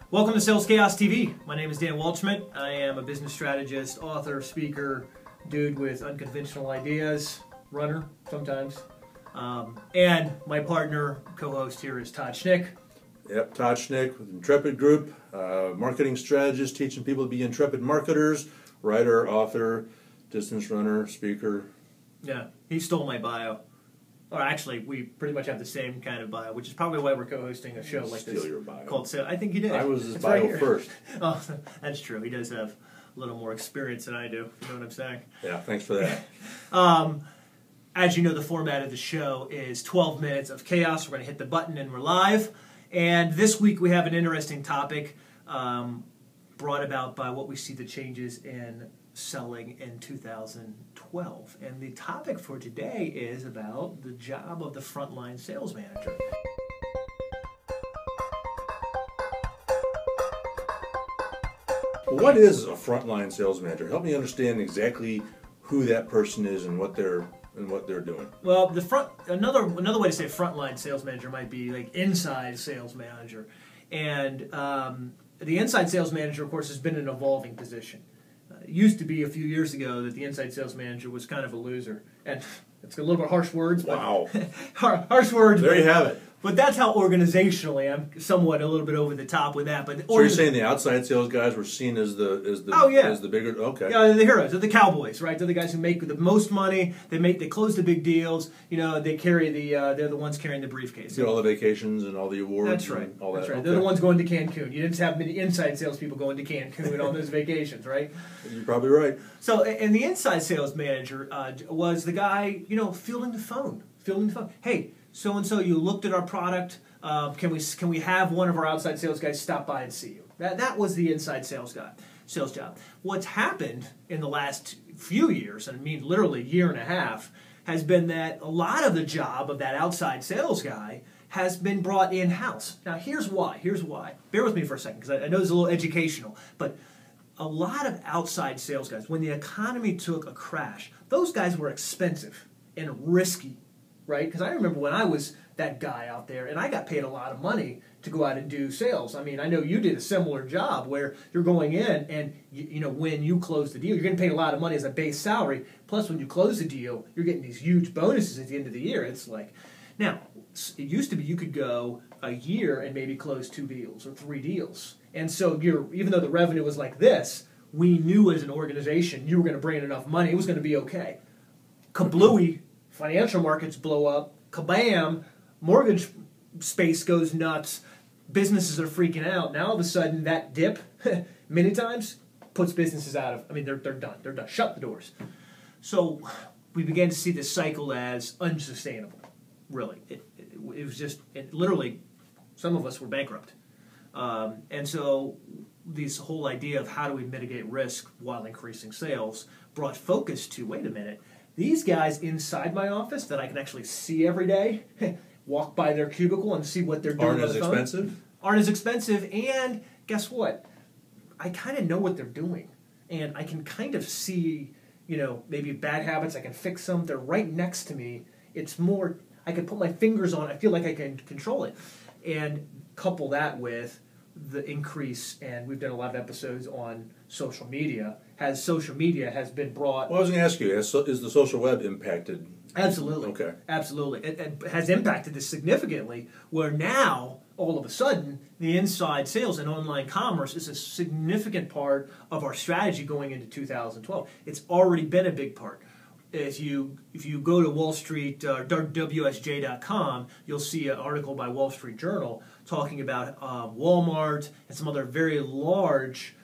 Welcome to Sales Chaos TV. My name is Dan Walchman. I am a business strategist, author, speaker, dude with unconventional ideas, runner sometimes. And my partner, co-host here is Todd Schnick. Yep, Todd Schnick with Intrepid Group, marketing strategist, teaching people to be intrepid marketers, writer, author, distance runner, speaker. Yeah, he stole my bio. Or actually, we pretty much have the same kind of bio, which is probably why we're co-hosting a show like this. Steal your bio. Called Sales. I think you did. I was his It's bio right first. Oh, that's true. He does have a little more experience than I do. You know what I'm saying? Yeah, thanks for that. As you know, the format of the show is 12 minutes of chaos. We're going to hit the button and we're live. And this week we have an interesting topic brought about by what we see the changes in selling in 2012. And the topic for today is about the job of the frontline sales manager. What is a frontline sales manager? Help me understand exactly who that person is and what they're doing. Well, another way to say frontline sales manager might be like inside sales manager. And the inside sales manager, of course, has been an evolving position. It used to be a few years ago that the inside sales manager was kind of a loser. And it's a little bit harsh words. But Wow. harsh words. There you have it. But that's how organizationally, I'm somewhat a little bit over the top with that. But So you're saying the outside sales guys were seen as the bigger, okay. Yeah, the heroes, they're the cowboys, right? They're the guys who make the most money. They close the big deals. You know, they carry they're the ones carrying the briefcase. Get all the vacations and all the awards. That's right. And all that. That's right. Okay. They're the ones going to Cancun. You didn't have many inside salespeople going to Cancun on those vacations, right? You're probably right. So, and the inside sales manager was the guy, fielding the phone. Hey, so and so, you looked at our product. Can we have one of our outside sales guys stop by and see you? That was the inside sales job. What's happened in the last few years, and I mean literally a year and a half, has been that a lot of the job of that outside sales guy has been brought in-house. Now here's why. Bear with me for a second because I know it's a little educational, but a lot of outside sales guys, when the economy took a crash, those guys were expensive and risky, right? Because I remember when I was that guy out there, and I got paid a lot of money to go out and do sales. I mean, I know you did a similar job where you're going in and, when you close the deal, you're getting paid a lot of money as a base salary. Plus, when you close the deal, you're getting these huge bonuses at the end of the year. It's like, now, it used to be you could go a year and maybe close 2 deals or 3 deals. And so even though the revenue was like this, we knew as an organization you were going to bring in enough money, it was going to be okay. Kablooey, financial markets blow up, kabam, mortgage space goes nuts, businesses are freaking out. Now all of a sudden that dip, many times, puts businesses out of, they're done. They're done. Shut the doors. So we began to see this cycle as unsustainable, really. It was just, literally, some of us were bankrupt. And so this whole idea of how do we mitigate risk while increasing sales brought focus to, wait a minute, these guys inside my office that I can actually see every day, walk by their cubicle and see what they're doing on the phone. Aren't as expensive, and guess what? I kind of know what they're doing, and I can kind of see, maybe bad habits. I can fix them. They're right next to me. It's more, I can put my fingers on it. I feel like I can control it, and couple that with the increase, and we've done a lot of episodes on social media. Social media has been brought. Well, I was going to ask you, is the social web impacted? Absolutely. Okay. Absolutely. It has impacted this significantly, where now, all of a sudden, the inside sales and online commerce is a significant part of our strategy going into 2012. It's already been a big part. If you go to Wall Street, WSJ.com, you'll see an article by Wall Street Journal talking about Walmart and some other very large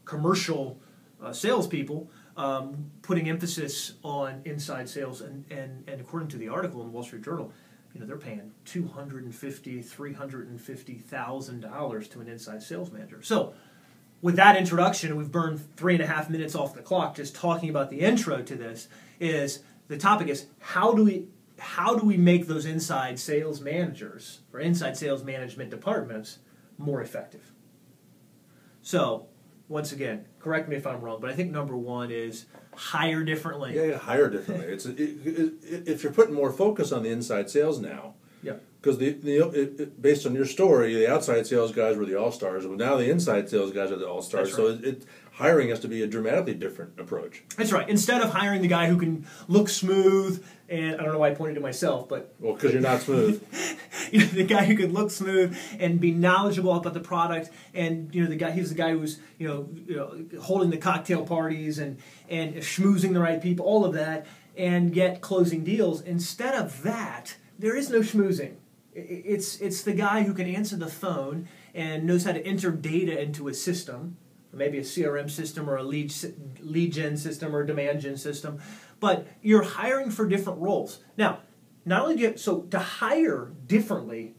commercial salespeople putting emphasis on inside sales, and according to the article in the Wall Street Journal, they're paying $250,000, $350,000 to an inside sales manager. So, with that introduction, we've burned 3.5 minutes off the clock just talking about the intro to this. The topic is how do we make those inside sales managers or inside sales management departments more effective? So, once again, correct me if I'm wrong, but I think number one is hire differently. Yeah, hire differently. If you're putting more focus on the inside sales now, yeah, Because based on your story, the outside sales guys were the all-stars, and now the inside sales guys are the all-stars. Right. So hiring has to be a dramatically different approach. That's right. Instead of hiring the guy who can look smooth, and I don't know why I pointed to myself, but... Well, because you're not smooth. The guy who can look smooth and be knowledgeable about the product, and he's the guy who's holding the cocktail parties and schmoozing the right people, all of that, and yet closing deals. Instead of that, there is no schmoozing. It's the guy who can answer the phone and knows how to enter data into a system, maybe a CRM system or a lead gen system or a demand gen system. But you're hiring for different roles. Now, not only to hire differently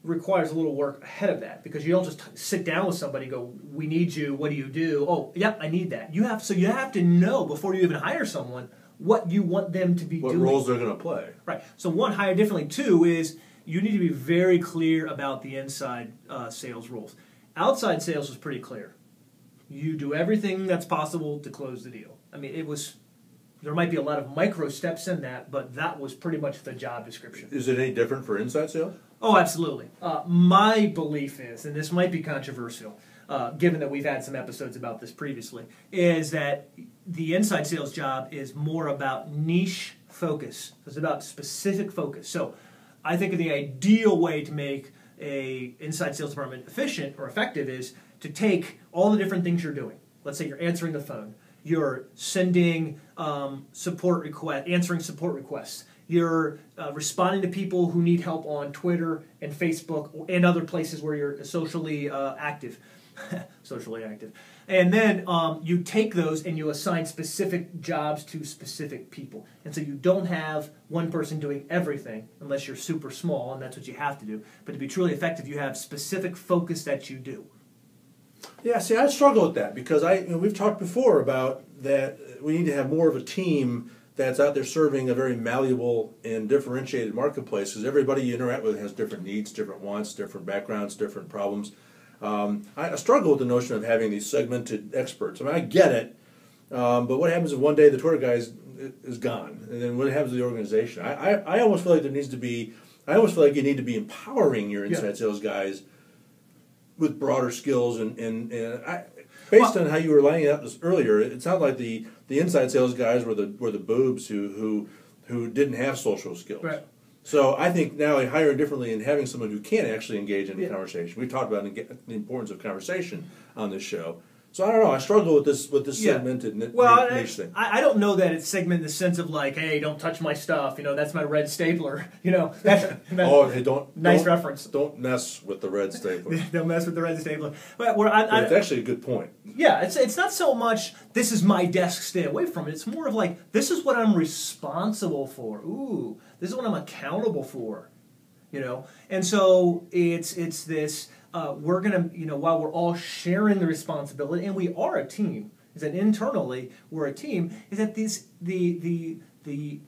requires a little work ahead of that, because you don't just sit down with somebody and go, we need you, what do you do? Oh, yep, I need that. You have to know before you even hire someone what you want them to be doing. What roles they're going to play. Right. So one, hire differently. Two is you need to be very clear about the inside sales roles. Outside sales was pretty clear. You do everything that's possible to close the deal. I mean, there might be a lot of micro steps in that, but that was pretty much the job description. Is it any different for inside sales? Oh, absolutely. My belief is, and this might be controversial, given that we've had some episodes about this previously, is that the inside sales job is more about niche focus. It's about specific focus. So I think the ideal way to make a inside sales department efficient or effective is to take all the different things you're doing. Let's say you're answering the phone. You're sending answering support requests. You're responding to people who need help on Twitter and Facebook and other places where you're socially active. Socially active. And then you take those and you assign specific jobs to specific people. And so you don't have one person doing everything unless you're super small, and that's what you have to do. But to be truly effective, you have specific focus that you do. Yeah, see, I struggle with that because we've talked before about that we need to have more of a team that's out there serving a very malleable and differentiated marketplace, because everybody you interact with has different needs, different wants, different backgrounds, different problems. I struggle with the notion of having these segmented experts. I mean, I get it, but what happens if one day the Twitter guy is gone, and then what happens to the organization? I almost feel like there needs to be. I almost feel like you need to be empowering your inside sales guys with broader skills, based on how you were laying it out this earlier, it sounded like the inside sales guys were the boobs who didn't have social skills. Right. So I think now hiring differently and having someone who can actually engage in a conversation. We've talked about the importance of conversation on this show. So I don't know. I struggle with this segmented niche thing. I don't know that it's segmented in the sense of like, hey, don't touch my stuff. That's my red stapler. Hey, nice reference. Don't mess with the red stapler. Don't mess with the red stapler. But it's actually a good point. Yeah, it's not so much this is my desk, stay away from it. It's more of like this is what I'm responsible for. Ooh, this is what I'm accountable for. And so it's this. We're going to, while we're all sharing the responsibility, and we are a team, is that internally we're a team, is that the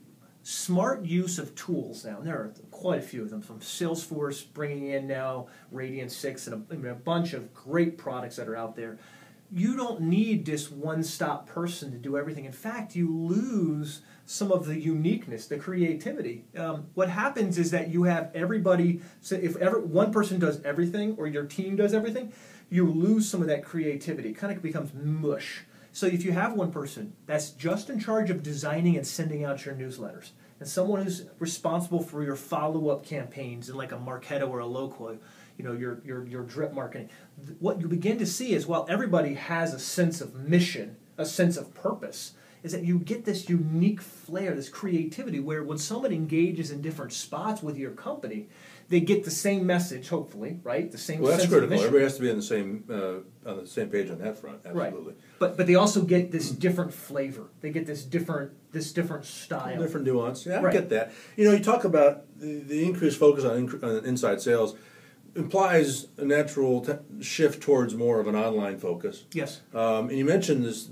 smart use of tools now, and there are quite a few of them, from Salesforce bringing in now Radiant 6 and a bunch of great products that are out there. You don't need this one-stop person to do everything. In fact, you lose some of the uniqueness, the creativity. What happens is that you have everybody, so if one person does everything or your team does everything, you lose some of that creativity. It kind of becomes mush. So if you have one person that's just in charge of designing and sending out your newsletters, and someone who's responsible for your follow-up campaigns in like a Marketo or a Loquo, your drip marketing, what you begin to see is while everybody has a sense of mission, a sense of purpose, is that you get this unique flair, this creativity, where when someone engages in different spots with your company, they get the same message, hopefully, right? The same. Well, that's sense critical. Of mission. Everybody has to be on the same page on that front. Absolutely. Right. But they also get this different flavor. They get this different style, different nuance. Yeah, I right. get that. You talk about the increased focus on inside sales implies a natural shift towards more of an online focus. Yes. And you mentioned this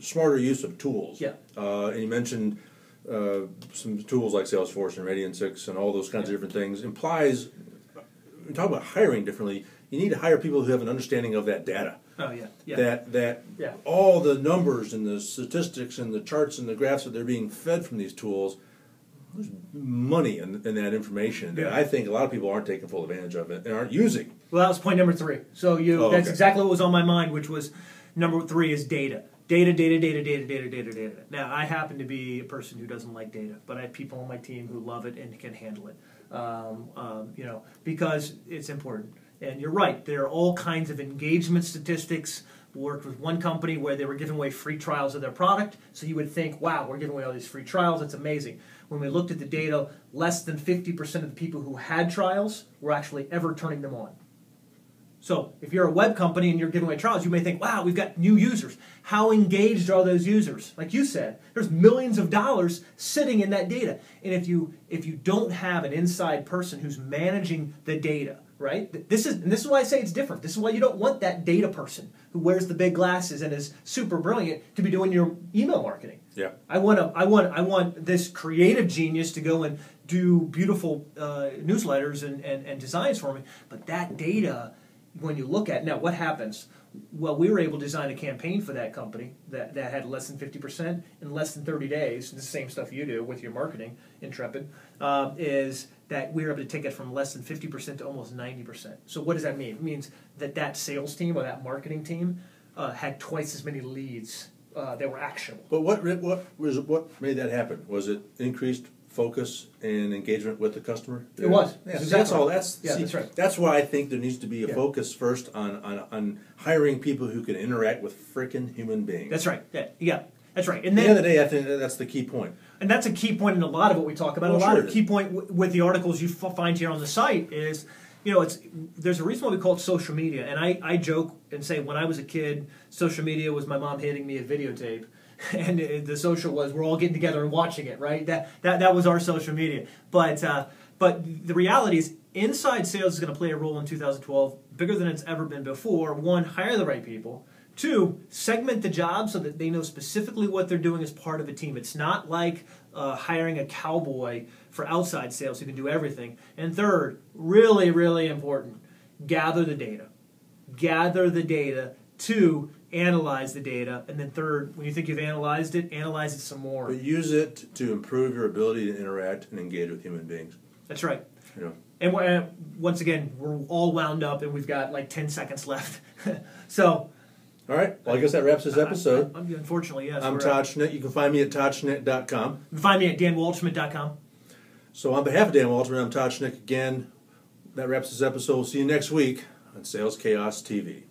smarter use of tools. Yeah. And you mentioned some tools like Salesforce and Radiant 6 and all those kinds of different things. Implies, when you talk about hiring differently, you need to hire people who have an understanding of that data. Oh, yeah. That all the numbers and the statistics and the charts and the graphs that they're being fed from these tools there's money in that information that I think a lot of people aren't taking full advantage of it and aren't using. Well, that was point number 3. So that's exactly what was on my mind, which was number 3 is data. Data. Now, I happen to be a person who doesn't like data, but I have people on my team who love it and can handle it, because it's important. And you're right, there are all kinds of engagement statistics. Worked with one company where they were giving away free trials of their product, so you would think, wow, we're giving away all these free trials, it's amazing. When we looked at the data, less than 50% of the people who had trials were actually ever turning them on. So if you're a web company and you're giving away trials, you may think, wow, we've got new users. How engaged are those users? Like you said, there's millions of dollars sitting in that data. And if you don't have an inside person who's managing the data, right? This is why I say it's different. This is why you don't want that data person who wears the big glasses and is super brilliant to be doing your email marketing. Yeah. I want this creative genius to go and do beautiful newsletters and designs for me. But that data, when you look at, now what happens? Well, we were able to design a campaign for that company that had less than 50% in less than 30 days. The same stuff you do with your marketing, Intrepid, is that we were able to take it from less than 50% to almost 90%. So what does that mean? It means that sales team or that marketing team had twice as many leads that were actionable. But what made that happen? Was it increased focus and engagement with the customer? It was. Yeah, Exactly. that's all. That's right. That's why I think there needs to be a focus first on hiring people who can interact with freaking human beings. That's right. Yeah. That's right. And then, at the end of the day, I think that's the key point. And that's a key point in a lot of what we talk about. Well, a lot of key point with the articles you find here on the site is, there's a reason why we call it social media. And I joke and say when I was a kid, social media was my mom handing me a videotape. And the social was we're all getting together and watching it, right? That was our social media. But the reality is inside sales is going to play a role in 2012 bigger than it's ever been before. 1, hire the right people. 2, segment the job so that they know specifically what they're doing as part of a team. It's not like hiring a cowboy for outside sales who can do everything. And 3rd, really, really important, gather the data. Gather the data. 2, analyze the data. And then 3rd, when you think you've analyze it some more. But use it to improve your ability to interact and engage with human beings. That's right. And once again, we're all wound up and we've got like 10 seconds left. So... All right. Well, I guess that wraps this episode. Unfortunately, yes. I'm Todd Schnitt. You can find me at toddschnitt.com. You can find me at danwaldschmidt.com. So on behalf of Dan Walterman, I'm Todd Schnitt again. That wraps this episode. We'll see you next week on Sales Chaos TV.